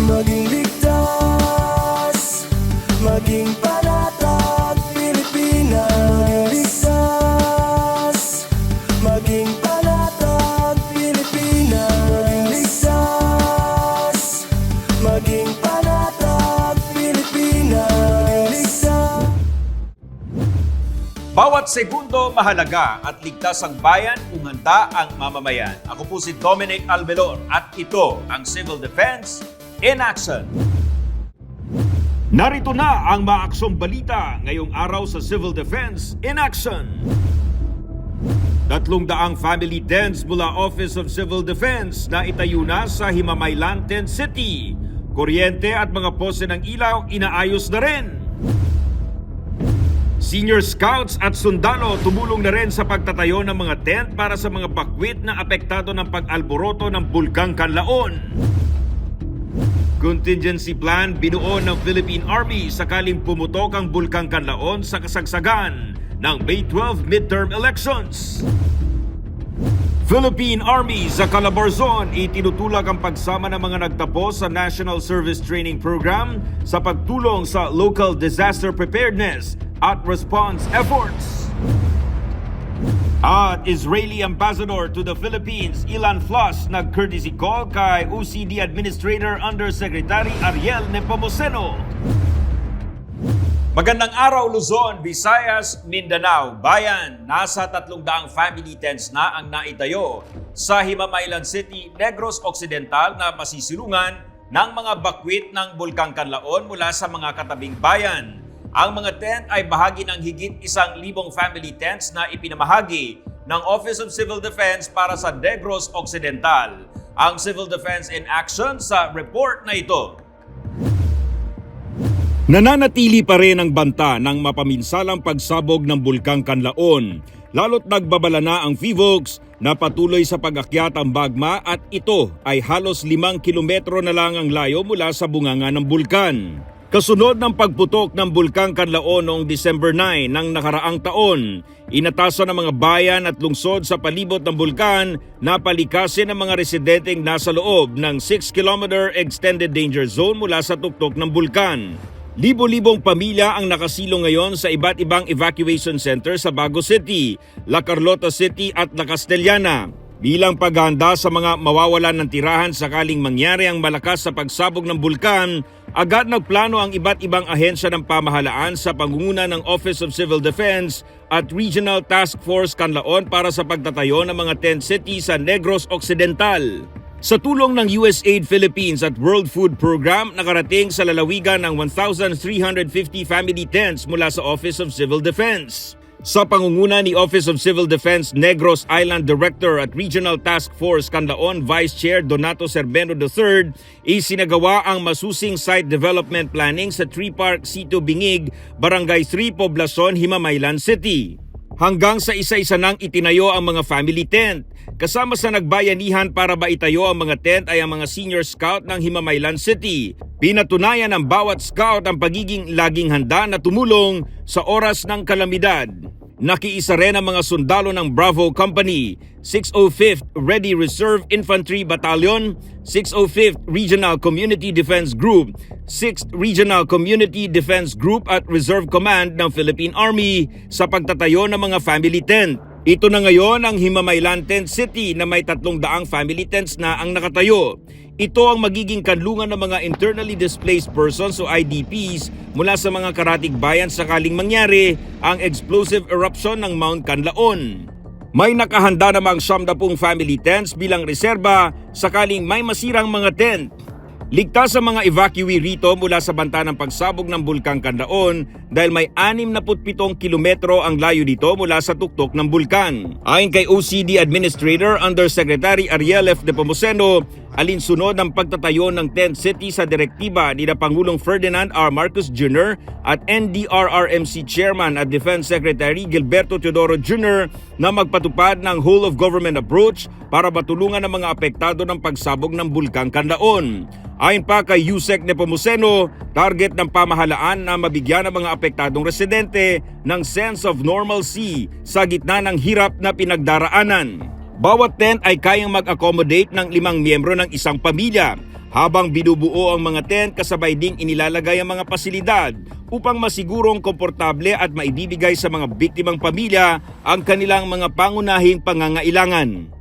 maging ligtas, maging panatag Pilipinas. Maging panatag Pilipinas. Maging panatag Pilipinas. Bawat segundo mahalaga at ligtas ang bayan kung handa ang mamamayan. Ako po si Dominic Albelor at ito ang Civil Defense in Action. Narito na ang maaksyong balita ngayong araw sa Civil Defense in Action. 300 family tents mula Office of Civil Defense na itayo na sa Himamaylan Tent City. Kuryente at mga pose ng ilaw inaayos na rin. Senior Scouts at sundalo tumulong na rin sa pagtatayo ng mga tent para sa mga bakwit na apektado ng pag-alboroto ng Bulkang Kanlaon. Contingency plan binuo ng Philippine Army sakaling pumutok ang Bulkang Kanlaon sa kasagsagan ng May 12 midterm elections. Philippine Army sa Calabarzon itinutulak ang pagsama ng mga nagtapos sa National Service Training Program sa pagtulong sa local disaster preparedness at response efforts. At Israeli Ambassador to the Philippines, Ilan Floss, nag-courtesy call kay OCD Administrator Undersecretary Ariel Nepomuceno. Magandang araw Luzon, Visayas, Mindanao. Bayan, nasa 300 family tents na ang naitayo sa Himamaylan City, Negros Occidental na masisilungan ng mga bakwit ng Bulkang Kanlaon mula sa mga katabing bayan. Ang mga tent ay bahagi ng higit 1,000 family tents na ipinamahagi ng Office of Civil Defense para sa Negros Occidental. Ang Civil Defense in Action sa report na ito. Nananatili pa rin ang banta ng mapaminsalang pagsabog ng Bulkang Kanlaon, lalo't nagbabala na ang PHIVOLCS na patuloy sa pag-akyat ang bagma at ito ay halos 5 kilometro na lang ang layo mula sa bunganga ng bulkan. Kasunod ng pagputok ng Bulkang Kanlaon noong December 9 ng nakaraang taon, inatasan ng mga bayan at lungsod sa palibot ng bulkan na palikasin ang mga residenteng nasa loob ng 6-kilometer extended danger zone mula sa tuktok ng bulkan. Libo-libong pamilya ang nakasilong ngayon sa iba't ibang evacuation center sa Bago City, La Carlota City at La Castellana. Bilang paghahanda sa mga mawawalan ng tirahan sakaling mangyari ang malakas sa pagsabog ng bulkan, agad nagplano ang iba't ibang ahensya ng pamahalaan sa pangunguna ng Office of Civil Defense at Regional Task Force Kanlaon para sa pagtatayo ng mga tent city sa Negros Occidental. Sa tulong ng USAID Philippines at World Food Program, nakarating sa lalawigan ng 1,350 family tents mula sa Office of Civil Defense. Sa pangunguna ni Office of Civil Defense Negros Island Director at Regional Task Force Kanlaon Vice Chair Donato Serbeno III, isinagawa ang masusing site development planning sa Tree Park, Sito Bingig, Barangay 3, Poblacion, Himamaylan City. Hanggang sa isa-isa nang itinayo ang mga family tent. Kasama sa nagbayanihan para ba itayo ang mga tent ay ang mga senior scout ng Himamaylan City. Pinatunayan ng bawat scout ang pagiging laging handa na tumulong sa oras ng kalamidad. Nakiisa rin ang mga sundalo ng Bravo Company, 605th Ready Reserve Infantry Battalion, 605th Regional Community Defense Group, 6th Regional Community Defense Group at Reserve Command ng Philippine Army sa pagtatayo ng mga family tent. Ito na ngayon ang Himamaylan Tent City na may 300 family tents na ang nakatayo. Ito ang magiging kanlungan ng mga internally displaced persons o IDPs mula sa mga karatig bayan sakaling mangyari ang explosive eruption ng Mount Kanlaon. May nakahanda namang 70 family tents bilang reserba sakaling may masirang mga tent. Ligtas ang mga evacuee rito mula sa banta ng pagsabog ng Bulkang Kanlaon dahil may 67 kilometro ang layo dito mula sa tuktok ng bulkan. Ayon kay OCD Administrator Undersecretary Ariel F. Nepomuceno, alinsunod ang pagtatayo ng tent city sa direktiba ni Pangulong Ferdinand R. Marcos Jr. at NDRRMC Chairman at Defense Secretary Gilberto Teodoro Jr. na magpatupad ng whole of government approach para matulungan ang mga apektado ng pagsabog ng Bulkang Kanlaon. Ayon pa kay Yusek Nepomuceno, target ng pamahalaan na mabigyan ng mga apektadong residente ng sense of normalcy sa gitna ng hirap na pinagdaraanan. Bawat tent ay kayang mag-accommodate ng 5 miyembro ng isang pamilya. habang binubuo ang mga tent kasabay ding inilalagay ang mga pasilidad upang masigurong komportable at maibibigay sa mga biktimang pamilya ang kanilang mga pangunahing pangangailangan.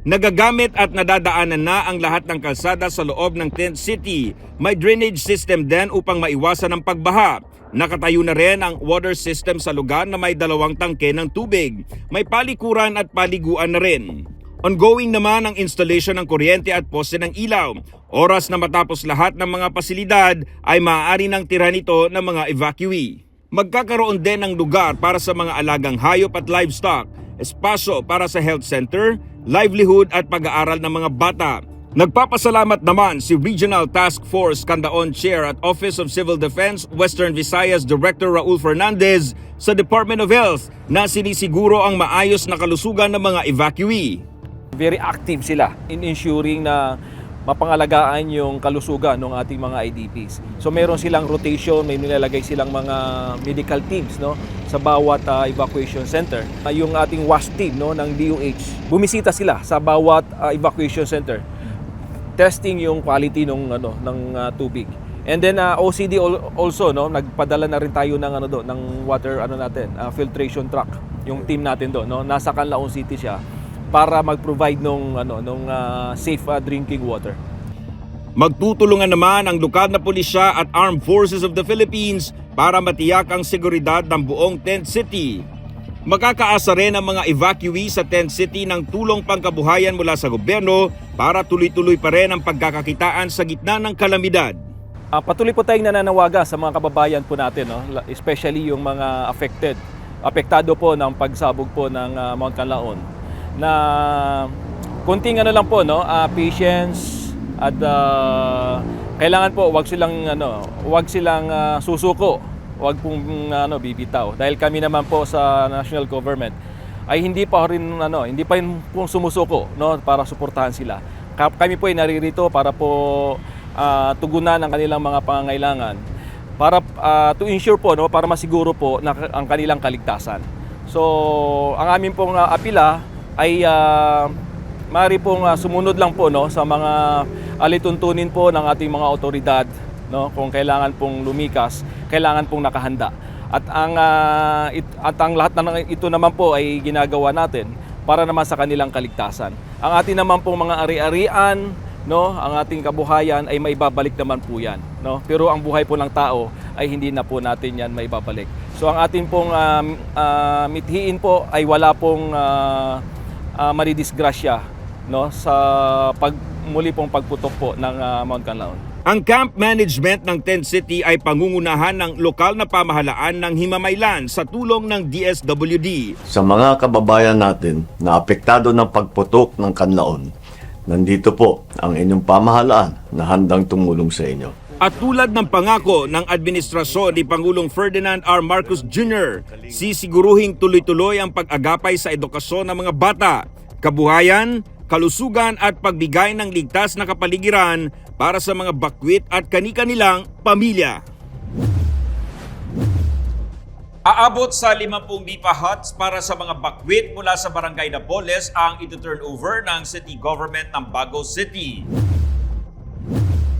Nagagamit at nadadaanan na ang lahat ng kalsada sa loob ng Tent City. May drainage system din upang maiwasan ang pagbaha. Nakatayo na rin ang water system sa lugar na may 2 tangke ng tubig. May palikuran at paliguan na rin. Ongoing naman ang installation ng kuryente at poste ng ilaw. Oras na matapos lahat ng mga pasilidad ay maaari ng tira nito ng mga evacuee. Magkakaroon din ng lugar para sa mga alagang hayop at livestock, espasyo para sa health center, livelihood at pag-aaral ng mga bata. Nagpapasalamat naman si Regional Task Force Canlaon Chair at Office of Civil Defense Western Visayas Director Raul Fernandez sa Department of Health na sinisiguro ang maayos na kalusugan ng mga evacuee. Very active sila in ensuring na mapangalagaan yung kalusugan ng ating mga IDPs. So meron silang rotation, may nilalagay silang mga medical teams sa bawat evacuation center. Yung ating WASH team ng DOH, bumisita sila sa bawat evacuation center, testing yung quality ng tubig. And then OCD also nagpadala na rin tayo ng ng water filtration truck. Yung team natin nasa Canlaon City siya para mag-provide nung safe drinking water. Magtutulungan naman ang lokal na pulisya at Armed Forces of the Philippines para matiyak ang seguridad ng buong Tent City. Makakaasa rin ang mga evacuee sa Tent City ng tulong pangkabuhayan mula sa gobyerno para tuloy-tuloy pa rin ang pagkakakitaan sa gitna ng kalamidad. Patuloy po tayong nananawagan sa mga kababayan po natin, especially yung mga apektado po ng pagsabog po ng Mount Canlaon, na kunting lang po patience at kailangan po wag silang susuko, wag pong bibitaw, dahil kami naman po sa national government ay hindi pa rin pong sumusuko para suportahan sila. Kami po ay naririto para po tugunan ang kanilang mga pangangailangan para to ensure po para masiguro po na ang kanilang kaligtasan. So ang amin pong apila ay maaari pong sumunod lang po sa mga alituntunin po ng ating mga otoridad, kung kailangan pong lumikas, kailangan pong nakahanda. At ang lahat ng ito naman po ay ginagawa natin para naman sa kanilang kaligtasan. Ang ating naman pong mga ari-arian, ang ating kabuhayan ay maibabalik naman po yan, Pero ang buhay po ng tao ay hindi na po natin yan maibabalik. So ang ating pong mithiin po ay wala pong maridisgrasya sa muli pong pagputok po ng Mount Canlaon. Ang camp management ng Tent City ay pangungunahan ng lokal na pamahalaan ng Himamaylan sa tulong ng DSWD. Sa mga kababayan natin na apektado ng pagputok ng Canlaon, nandito po ang inyong pamahalaan na handang tumulong sa inyo. At tulad ng pangako ng administrasyon ni Pangulong Ferdinand R. Marcos Jr., sisiguruhing tuloy-tuloy ang pag-agapay sa edukasyon ng mga bata, kabuhayan, kalusugan at pagbigay ng ligtas na kapaligiran para sa mga bakwit at kani-kanilang pamilya. Aabot sa 50 nipa huts para sa mga bakwit mula sa Barangay Napoles ang ito-turn over ng City Government ng Bago City.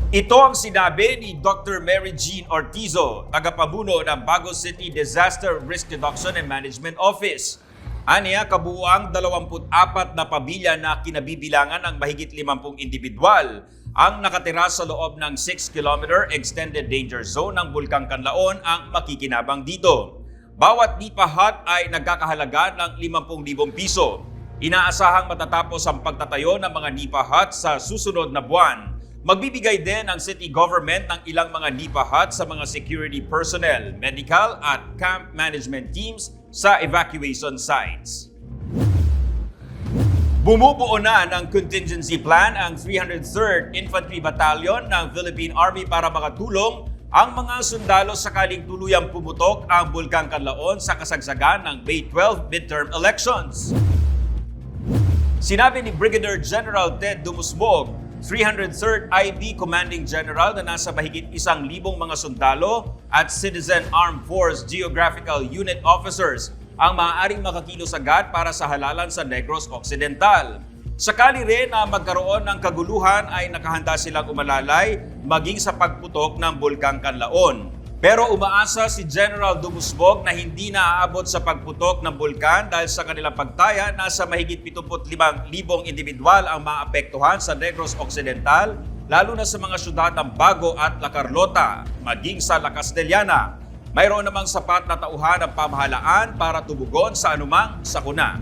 Ito ang sinabi ni Dr. Mary Jean Ortizo, tagapamuno ng Bago City Disaster Risk Reduction and Management Office. Aniya, kabuuang 24 na pamilya na kinabibilangan ng mahigit 50 individual ang nakatira sa loob ng 6-kilometer extended danger zone ng Bulkang Canlaon ang makikinabang dito. Bawat nipa hut ay nagkakahalaga ng 50,000 piso. Inaasahang matatapos ang pagtatayo ng mga nipa hut sa susunod na buwan. Magbibigay din ang city government ng ilang mga nipa hut sa mga security personnel, medical at camp management teams sa evacuation sites. Bumubuo na ng contingency plan ang 303rd Infantry Battalion ng Philippine Army para makatulong ang mga sundalo sakaling tuluyang pumutok ang Bulkang Canlaon sa kasagsagan ng May 12 midterm elections. Sinabi ni Brigadier General Ted Dumusmog, 303rd IB Commanding General na nasa mahigit 1,000 mga sundalo at Citizen Armed Force Geographical Unit Officers ang maaaring makakilos agad para sa halalan sa Negros Occidental. Sakali rin na magkaroon ng kaguluhan ay nakahanda silang umalalay maging sa pagputok ng Bulkang Kanlaon. Pero umaasa si General Dumusbog na hindi na aabot sa pagputok ng bulkan dahil sa kanilang pagtaya nasa mahigit 75,000 individual ang maapektuhan sa Negros Occidental, lalo na sa mga syudad ng Bago at La Carlota, maging sa La Castellana. Mayroon namang sapat na tauhan ng pamahalaan para tubugon sa anumang sakuna.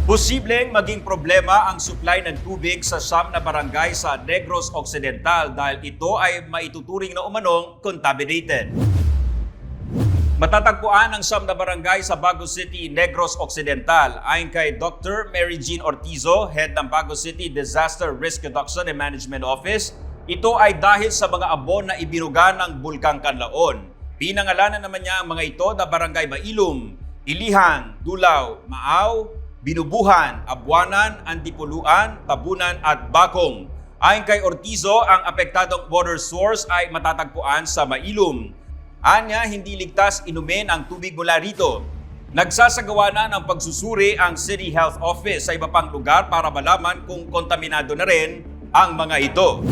Posibleng maging problema ang supply ng tubig sa siyam na barangay sa Negros Occidental dahil ito ay maituturing na umanong contaminated. Matatagpuan ang siyam na barangay sa Bago City, Negros Occidental. Ayon kay Dr. Mary Jean Ortizo, head ng Bago City Disaster Risk Reduction and Management Office, ito ay dahil sa mga abon na ibinuga ng Bulkang Kanlaon. Pinangalanan naman niya ang mga ito na Barangay Mailum, Ilihan, Dulaw, Maaw, Binubuhan, Abuanan, Antipuluan, Tabunan at Bakong. Ayon kay Ortizo, ang apektadong water source ay matatagpuan sa Mailum. Anya, hindi ligtas inumin ang tubig mula rito. Nagsasagawa na ng pagsusuri ang City Health Office sa iba pang lugar para malaman kung kontaminado na rin ang mga ito.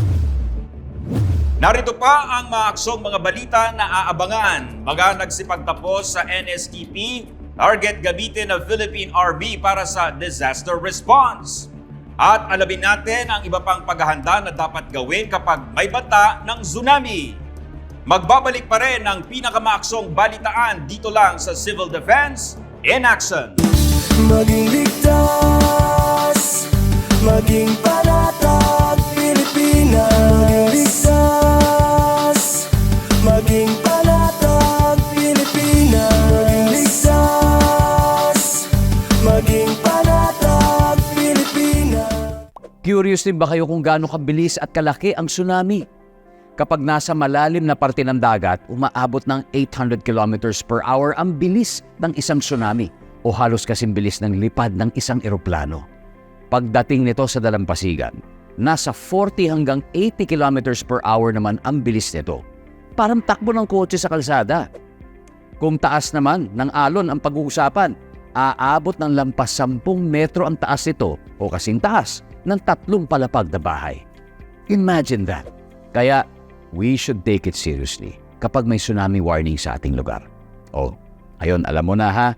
Narito pa ang mga aksong mga balita na aabangan. Mga nagsipagtapos sa NSTP, target gamitin ng Philippine Army para sa disaster response. At alamin natin ang iba pang paghahanda na dapat gawin kapag may banta ng tsunami. Magbabalik pa rin ang pinakamaaksong balitaan dito lang sa Civil Defense in Action. Maging ligtas, maging panatag, Pilipinas. Maging ligtas, maging panatag, Pilipinas. Maging ligtas, maging panatag, Pilipinas. Curious din ba kayo kung gaano kabilis at kalaki ang tsunami? Kapag nasa malalim na parte ng dagat, umaabot ng 800 kilometers per hour ang bilis ng isang tsunami o halos kasing bilis ng lipad ng isang eroplano. Pagdating nito sa dalampasigan, nasa 40 hanggang 80 kilometers per hour naman ang bilis nito. Parang takbo ng kotse sa kalsada. Kung taas naman ng alon ang pag-uusapan, aabot ng lampas 10 metro ang taas nito o kasing taas ng 3 palapag na bahay. Imagine that. Kaya, we should take it seriously kapag may tsunami warning sa ating lugar. O, ayun, alam mo na ha?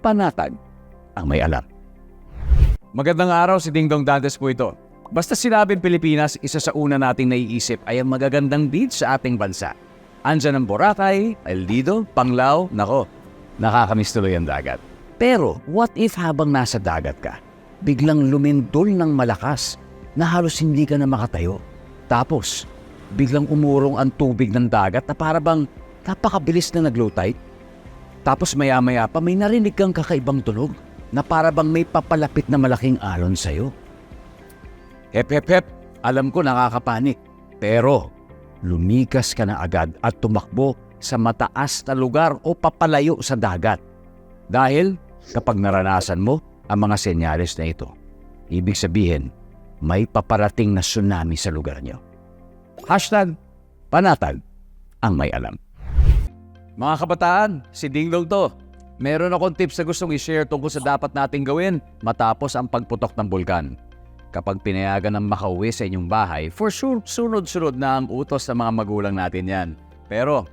#panatag ang may alam. Magandang araw, si Dingdong Dantes po ito. Basta sinabing Pilipinas, isa sa una nating naiisip ay ang magagandang beach sa ating bansa. Andyan ang Boracay, El Nido, Panglao, nako, nakakamiss tuloy ang dagat. Pero, what if habang nasa dagat ka, biglang lumindol ng malakas na halos hindi ka na makatayo? Tapos, biglang umurong ang tubig ng dagat na para bang napakabilis na nag-low tide. Tapos maya-maya pa may narinig kang kakaibang tunog na para bang may papalapit na malaking alon sa'yo. Hep, alam ko nakakapanik. Pero, lumikas ka na agad at tumakbo sa mataas na lugar o papalayo sa dagat. Dahil kapag naranasan mo ang mga senyales na ito, ibig sabihin, may paparating na tsunami sa lugar nyo. #panatag ang may alam. Mga kabataan, si Dingdong to. Meron akong tips na gustong i-share tungkol sa dapat nating gawin matapos ang pagputok ng bulkan. Kapag pinayagan ng makauwi sa inyong bahay, for sure, sunod-sunod na ang utos ng mga magulang natin yan. Pero,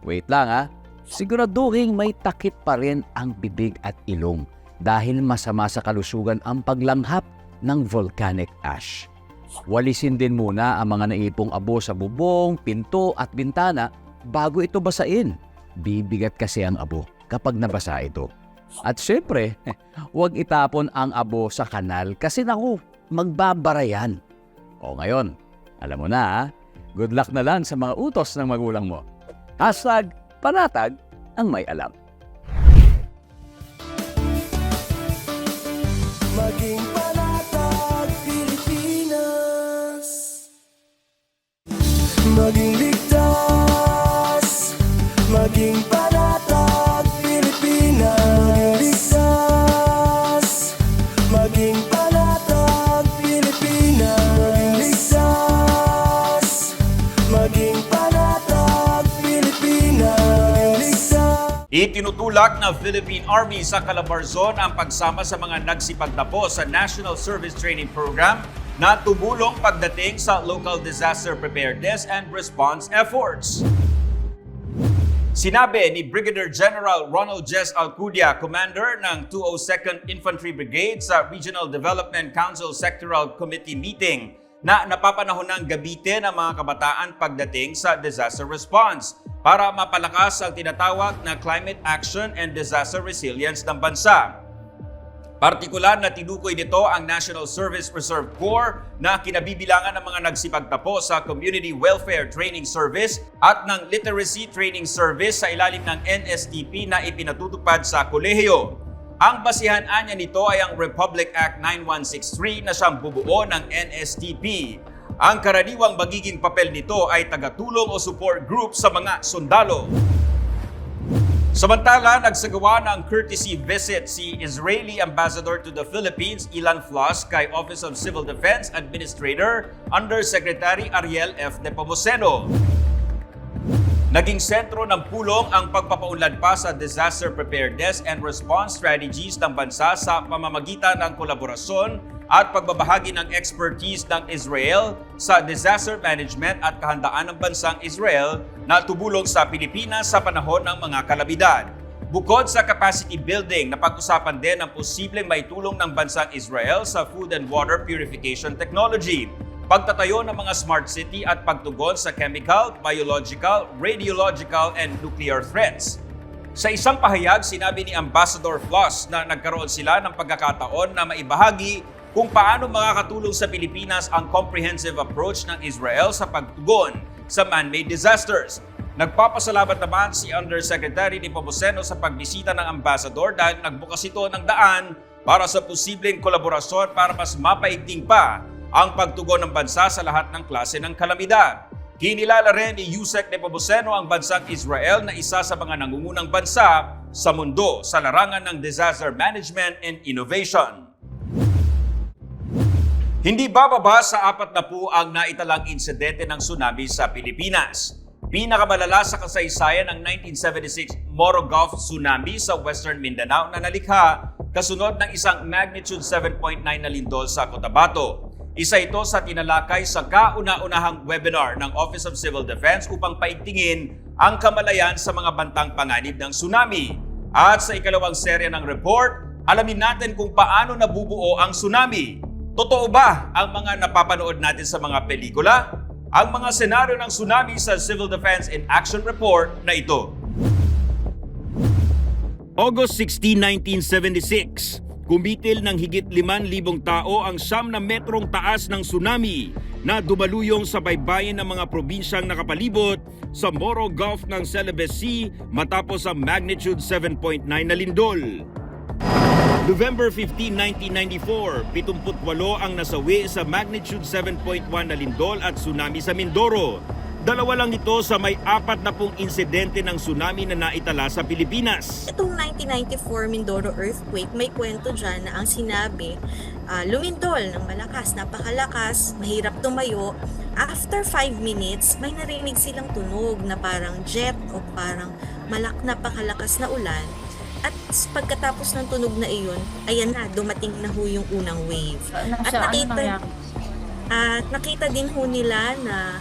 wait lang ha, siguraduhin may takip pa rin ang bibig at ilong dahil masama sa kalusugan ang paglanghap ng volcanic ash. Walisin din muna ang mga naipong abo sa bubong, pinto at bintana bago ito basain. Bibigat kasi ang abo kapag nabasa ito. At syempre, huwag itapon ang abo sa kanal kasi naku, magbabara yan. O ngayon, alam mo na ha? Good luck na lang sa mga utos ng magulang mo. #panatag ang may alam. Maging panatag, Pilipinas. Maging ligtas, maging panatag, Pilipinas. Ligtas, maging panatag, Pilipinas. Ligtas, maging panatag, Pilipinas. Ligtas. Itinutulak ng Philippine Army sa Calabarzon ang pagsama sa mga nagsipagtapos sa National Service Training Program na tumulong pagdating sa local disaster preparedness and response efforts. Sinabi ni Brigadier General Ronald Jess Alcudia, Commander ng 202nd Infantry Brigade sa Regional Development Council Sectoral Committee meeting na napapanahon ng gamitin ang mga kabataan pagdating sa disaster response para mapalakas ang tinatawag na climate action and disaster resilience ng bansa. Partikular na tinukoy nito ang National Service Reserve Corps na kinabibilangan ng mga nagsipagtapos sa Community Welfare Training Service at ng Literacy Training Service sa ilalim ng NSTP na ipinatutupad sa kolehiyo. Ang basihan anya nito ay ang Republic Act 9163 na siyang bubuo ng NSTP. Ang karaniwang magiging papel nito ay tagatulong o support group sa mga sundalo. Samantala, nagsagawa ng courtesy visit si Israeli Ambassador to the Philippines, Ilan Flos, kay Office of Civil Defense Administrator Undersecretary Ariel F. Nepomuceno. Naging sentro ng pulong ang pagpapaunlad pa sa disaster preparedness and response strategies ng bansa sa pamamagitan ng kolaborasyon at pagbabahagi ng expertise ng Israel sa disaster management at kahandaan ng bansang Israel na tumulong sa Pilipinas sa panahon ng mga kalamidad. Bukod sa capacity building, napag-usapan din ang posibleng maitulong ng bansang Israel sa food and water purification technology, pagtatayo ng mga smart city at pagtugon sa chemical, biological, radiological, and nuclear threats. Sa isang pahayag, sinabi ni Ambassador Flos na nagkaroon sila ng pagkakataon na maibahagi kung paano makakatulong sa Pilipinas ang comprehensive approach ng Israel sa pagtugon sa man-made disasters. Nagpapasalamat naman si Undersecretary Nepomuceno sa pagbisita ng Ambassador dahil nagbukas ito ng daan para sa posibleng kolaborasyon para mas mapaigting pa ang pagtugon ng bansa sa lahat ng klase ng kalamidad. Kinilala rin ni Yusek Nepomuceno ang bansang Israel na isa sa mga nangungunang bansa sa mundo sa larangan ng disaster management and innovation. Hindi bababa sa 40 ang naitalang insidente ng tsunami sa Pilipinas. Pinakamalala sa kasaysayan ng 1976 Morogov tsunami sa Western Mindanao na nalikha kasunod ng isang magnitude 7.9 na lindol sa Cotabato. Isa ito sa tinalakay sa kauna-unahang webinar ng Office of Civil Defense upang paigtingin ang kamalayan sa mga bantang panganib ng tsunami. At sa ikalawang serya ng report, alamin natin kung paano nabubuo ang tsunami. Totoo ba ang mga napapanood natin sa mga pelikula? Ang mga senaryo ng tsunami sa Civil Defense in Action Report na ito. August 16, 1976, kumitil ng higit 5,000 tao ang 9 na metrong taas ng tsunami na dumaluyong sa baybayin ng mga probinsyang nakapalibot sa Moro Gulf ng Celebes Sea matapos ang magnitude 7.9 na lindol. November 15, 1994, 78 ang nasawi sa magnitude 7.1 na lindol at tsunami sa Mindoro. Dalawa lang ito sa may 40 insidente ng tsunami na naitala sa Pilipinas. Itong 1994 Mindoro earthquake, may kwento dyan na ang sinabi, lumindol ng malakas, napakalakas, mahirap tumayo. After 5 minutes, may narinig silang tunog na parang jet o parang napakalakas na ulan. At pagkatapos ng tunog na iyon, ayan na, dumating na ho yung unang wave. At nakita din ho nila na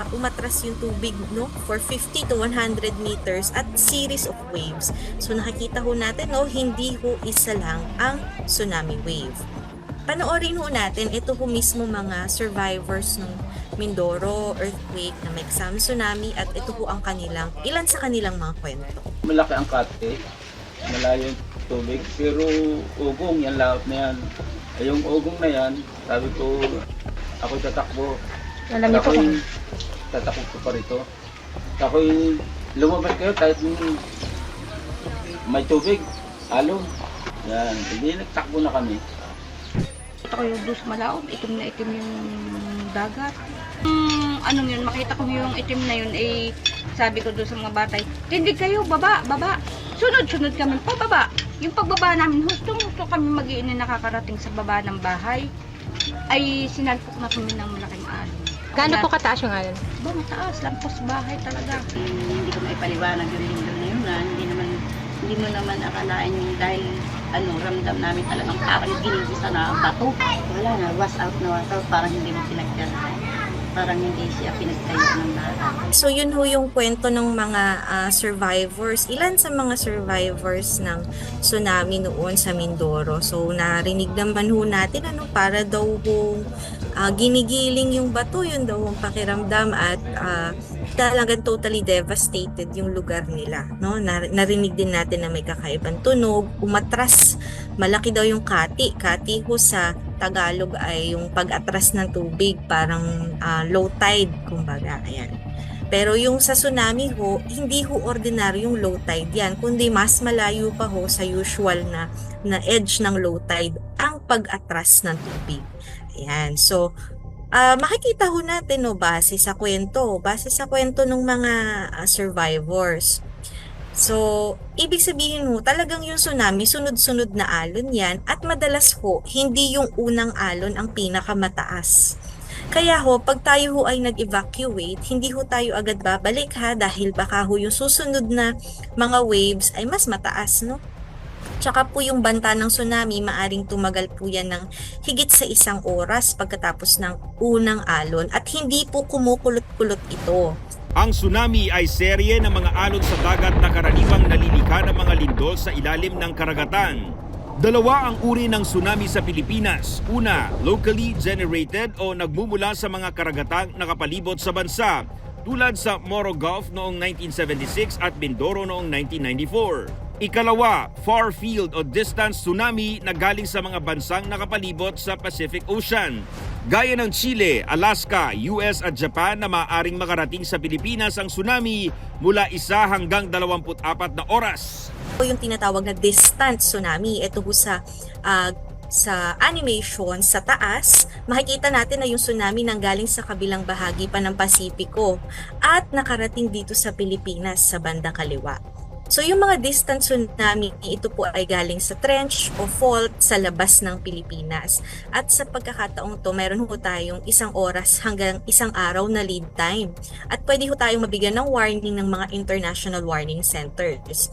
umatras yung tubig, no, for 50 to 100 meters at series of waves. So nakikita ho natin, no, hindi ho isa lang ang tsunami wave. Panoorin ho natin, ito ho mismo mga survivors ng Mindoro earthquake na may kasamang tsunami at ito ho ang ilan sa kanilang mga kwento. Malaki ang kate, malayo yung tubig, pero ugong yan, laot na yan. Ay, yung ugong na yan, sabi ko, ako'y tatakbo. Ako'y tatakbo ko pa rito. Ako'y lumabas kayo kahit may tubig, alon. Yan, hindi nagtakbo na kami. Ito ko yung dus malaom, itim na itim yung dagat. Anong yun, makita ko yung itim na yun, sabi ko doon sa mga batay, tindig kayo, baba, baba. Sunod-sunod kami, pababa. Yung pagbaba namin, gusto kami mag-iinin nakakarating sa baba ng bahay. Ay sinalpok na kami ng malaking alon. Gaano po kataas yung alon? Ba, mataas, lampos bahay talaga. Hindi ko maipaliwanag yung lindol na yun na hindi naman Hindi mo naman akalain yung dahil ramdam namin talagang parang ginigisa na bato. Wala na, was out na was out, parang hindi mo pinagdala. Parang hindi siya pinagtayo ng lahat. So yun ho yung kwento ng mga survivors. Ilan sa mga survivors ng tsunami noon sa Mindoro. So narinig naman ho natin para daw ho ginigiling yung bato, yun daw ang pakiramdam at talagang totally devastated yung lugar nila. No? Narinig din natin na may kakaibang tunog, umatras, malaki daw yung kati. Kati ho sa Tagalog ay yung pag-atras ng tubig, parang low tide, kumbaga. Ayan. Pero yung sa tsunami ho, hindi ho ordinaryong low tide yan, kundi mas malayo pa ho sa usual na edge ng low tide ang pag-atras ng tubig. Ayan. So, makikita ho natin base sa kwento ng mga survivors. So, ibig sabihin ho, talagang yung tsunami, sunod-sunod na alon yan at madalas ho, hindi yung unang alon ang pinakamataas. Kaya ho, pag tayo ho ay nag-evacuate, hindi ho tayo agad babalik dahil baka ho yung susunod na mga waves ay mas mataas, no? Tsaka po yung banta ng tsunami, maaring tumagal po yan ng higit sa 1 oras pagkatapos ng unang alon at hindi po kumukulot-kulot ito. Ang tsunami ay serye ng mga alon sa dagat na karaniwang nalilikha ng mga lindol sa ilalim ng karagatan. Dalawa ang uri ng tsunami sa Pilipinas. Una, locally generated o nagmumula sa mga karagatang nakapalibot sa bansa, tulad sa Moro Gulf noong 1976 at Mindoro noong 1994. Ikalawa, far field o distance tsunami na galing sa mga bansang nakapalibot sa Pacific Ocean, gaya ng Chile, Alaska, US at Japan na maaaring makarating sa Pilipinas ang tsunami mula 1 hanggang 24 na oras. Yung tinatawag na distant tsunami, ito ho sa animation sa taas, makikita natin na yung tsunami nanggaling sa kabilang bahagi pa ng Pasipiko at nakarating dito sa Pilipinas sa bandang kaliwa. So yung mga distant tsunami, ito po ay galing sa trench o fault sa labas ng Pilipinas. At sa pagkakataong to, meron ho tayong 1 oras hanggang 1 araw na lead time. At pwede ho tayong mabigyan ng warning ng mga international warning centers.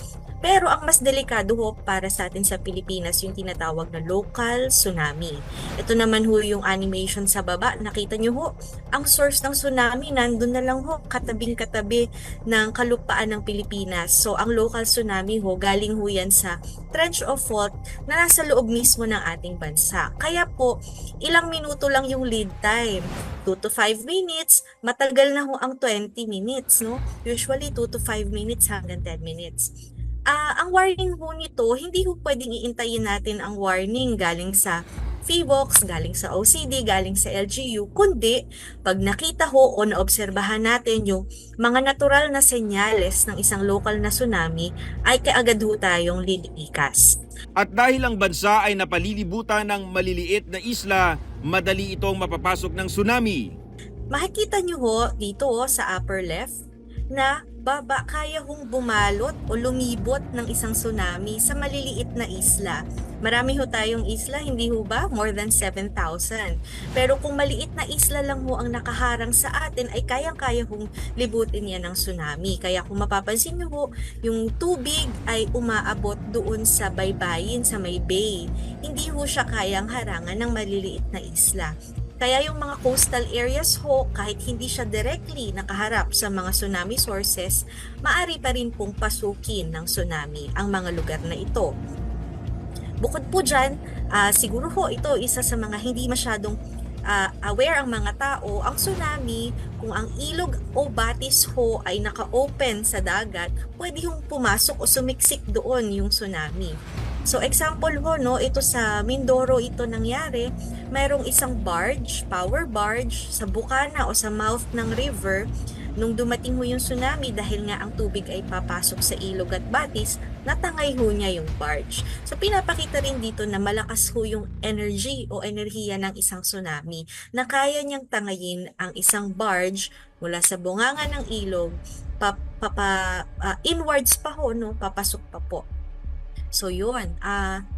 Pero ang mas delikado ho para sa atin sa Pilipinas yung tinatawag na local tsunami. Ito naman ho yung animation sa baba. Nakita nyo ho, ang source ng tsunami nandun na lang ho, katabing-katabi ng kalupaan ng Pilipinas. So ang local tsunami ho, galing ho yan sa trench of fault na nasa loob mismo ng ating bansa. Kaya po, ilang minuto lang yung lead time. 2 to 5 minutes, matagal na ho ang 20 minutes, no? Usually 2 to 5 minutes hanggang 10 minutes. Ang warning ho nito, hindi ho pwedeng iintayin natin ang warning galing sa PHIVOLCS, galing sa OCD, galing sa LGU, kundi pag nakita ho o naobserbahan natin yung mga natural na senyales ng isang local na tsunami, ay kaagad ho tayong lilikas. At dahil ang bansa ay napalilibutan ng maliliit na isla, madali itong mapapasok ng tsunami. Makikita nyo ho dito sa upper left na kaya hong bumalot o lumibot ng isang tsunami sa maliliit na isla. Marami ho tayong isla, hindi ho ba? More than 7,000. Pero kung maliit na isla lang ho ang nakaharang sa atin, ay kayang-kaya hong libutin yan ng tsunami. Kaya kung mapapansin nyo ho, yung tubig ay umaabot doon sa baybayin, sa may bay. Hindi ho siya kayang harangan ng maliliit na isla. Kaya yung mga coastal areas ho, kahit hindi siya directly nakaharap sa mga tsunami sources, maaari pa rin pong pasukin ng tsunami ang mga lugar na ito. Bukod po dyan, siguro ho ito isa sa mga hindi masyadong aware ang mga tao, ang tsunami, kung ang ilog o batis ho ay naka-open sa dagat, pwede hong pumasok o sumiksik doon yung tsunami. So example ho, no, ito sa Mindoro ito nangyari, mayroong isang barge, power barge, sa bukana o sa mouth ng river. Nung dumating ho yung tsunami, dahil nga ang tubig ay papasok sa ilog at batis, natangay ho niya yung barge. So pinapakita rin dito na malakas ho yung energy o enerhiya ng isang tsunami na kaya niyang tangayin ang isang barge mula sa bunganga ng ilog, inwards pa ho, no, papasok pa po. So yun,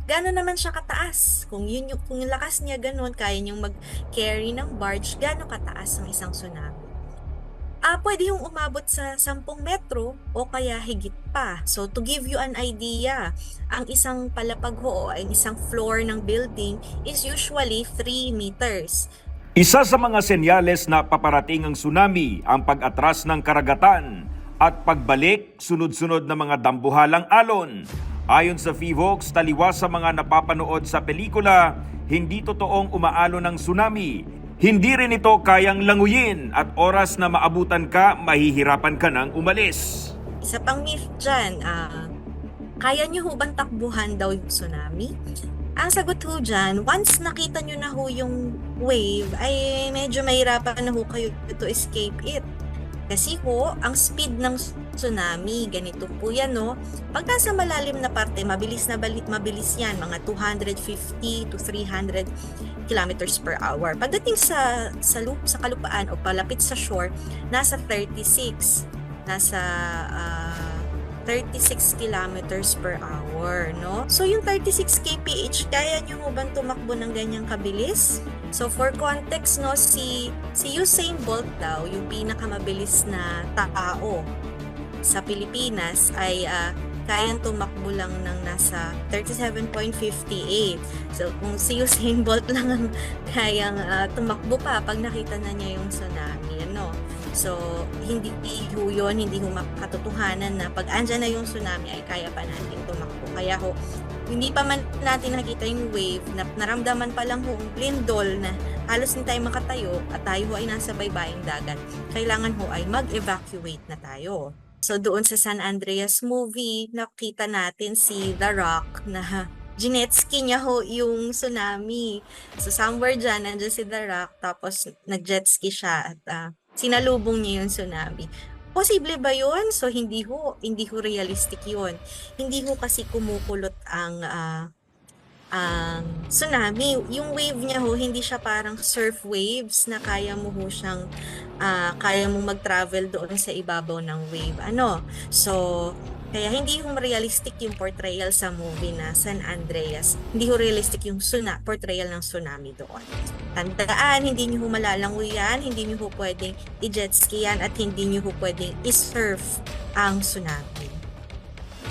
gano'n naman siya kataas? Kung yung lakas niya gano'n, kaya niyang mag-carry ng barge, gano'n kataas ang isang tsunami? pwede yung umabot sa 10 metro o kaya higit pa. So to give you an idea, ang isang palapag ho o ang isang floor ng building is usually 3 meters. Isa sa mga senyales na paparating ang tsunami ang pag-atras ng karagatan at pagbalik sunod-sunod na mga dambuhalang alon. Ayon sa FIVOX, taliwas sa mga napapanood sa pelikula, hindi totoong umaalo ng tsunami. Hindi rin ito kayang languyin at oras na maabutan ka, mahihirapan ka nang umalis. Isa pang myth dyan, kaya nyo ho bang takbuhan daw yung tsunami? Ang sagot ho dyan, once nakita nyo na ho yung wave, ay medyo mahirapan na ho kayo to escape it. Kasi ho, ang speed ng tsunami, ganito po yan, no? Pag nasa malalim na parte, mabilis yan, mga 250 to 300 kilometers per hour. Pagdating sa kalupaan o palapit sa shore, nasa 36 kilometers per hour, no? So, yung 36 kph, kaya nyo mo bang tumakbo ng ganyang kabilis? So, for context, no, si Usain Bolt daw, yung pinakamabilis na tao sa Pilipinas ay kayang tumakbo lang ng nasa 37.58. So, kung si Usain Bolt lang ang kayang tumakbo pa pag nakita na niya yung tsunami, ano? So, hindi ho yun, hindi ho makatotohanan na pag andyan na yung tsunami ay kaya pa natin tumakbo. Kaya ho, hindi pa man natin nakita yung wave, na naramdaman pa lang ho ang lindol na halos hindi tayo makatayo at tayo ho ay nasa baybaying dagat. Kailangan ho ay mag-evacuate na tayo. So, doon sa San Andreas movie, nakita natin si The Rock na ginetski niya ho yung tsunami. So, somewhere dyan, nandyan si The Rock, tapos nag-jetski siya at sinalubong niya yung tsunami. Posible ba yun? So, hindi ho realistic yun. Hindi ho kasi kumukulot ang tsunami. Yung wave niya ho, hindi siya parang surf waves na kaya mo ho siyang, kaya mo mag-travel doon sa ibabaw ng wave. So, kaya hindi ho realistic yung portrayal sa movie na San Andreas. Hindi ho realistic yung portrayal ng tsunami doon. Tandaan, hindi nyo ho malalanguyan, hindi nyo ho pwedeng i-jet ski yan, at hindi nyo ho pwedeng i-surf ang tsunami.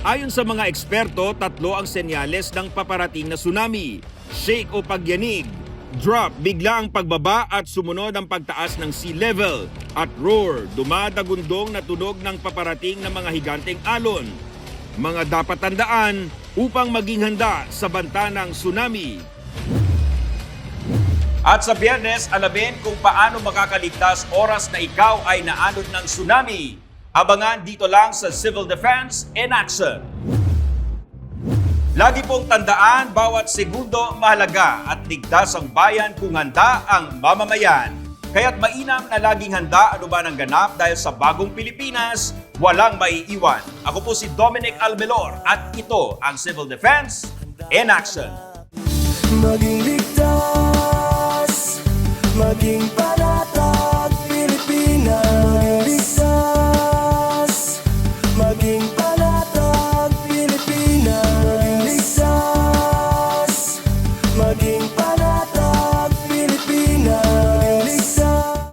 Ayon sa mga eksperto, 3 ang senyales ng paparating na tsunami: shake o pagyanig, drop, bigla ang pagbaba at sumunod ang pagtaas ng sea level, at roar, dumadagundong na tunog ng paparating na mga higanteng alon. Mga dapat tandaan upang maging handa sa banta ng tsunami. At sa Biyernes, alamin kung paano makakaligtas oras na ikaw ay naanod ng tsunami. Abangan dito lang sa Civil Defense in Action. Lagi pong tandaan, bawat segundo mahalaga at ligtas ang bayan kung handa ang mamamayan. Kaya't mainam na laging handa ano ba ng ganap dahil sa bagong Pilipinas, walang maiiwan. Ako po si Dominic Almelor at ito ang Civil Defense in Action. Maging ligtas, maging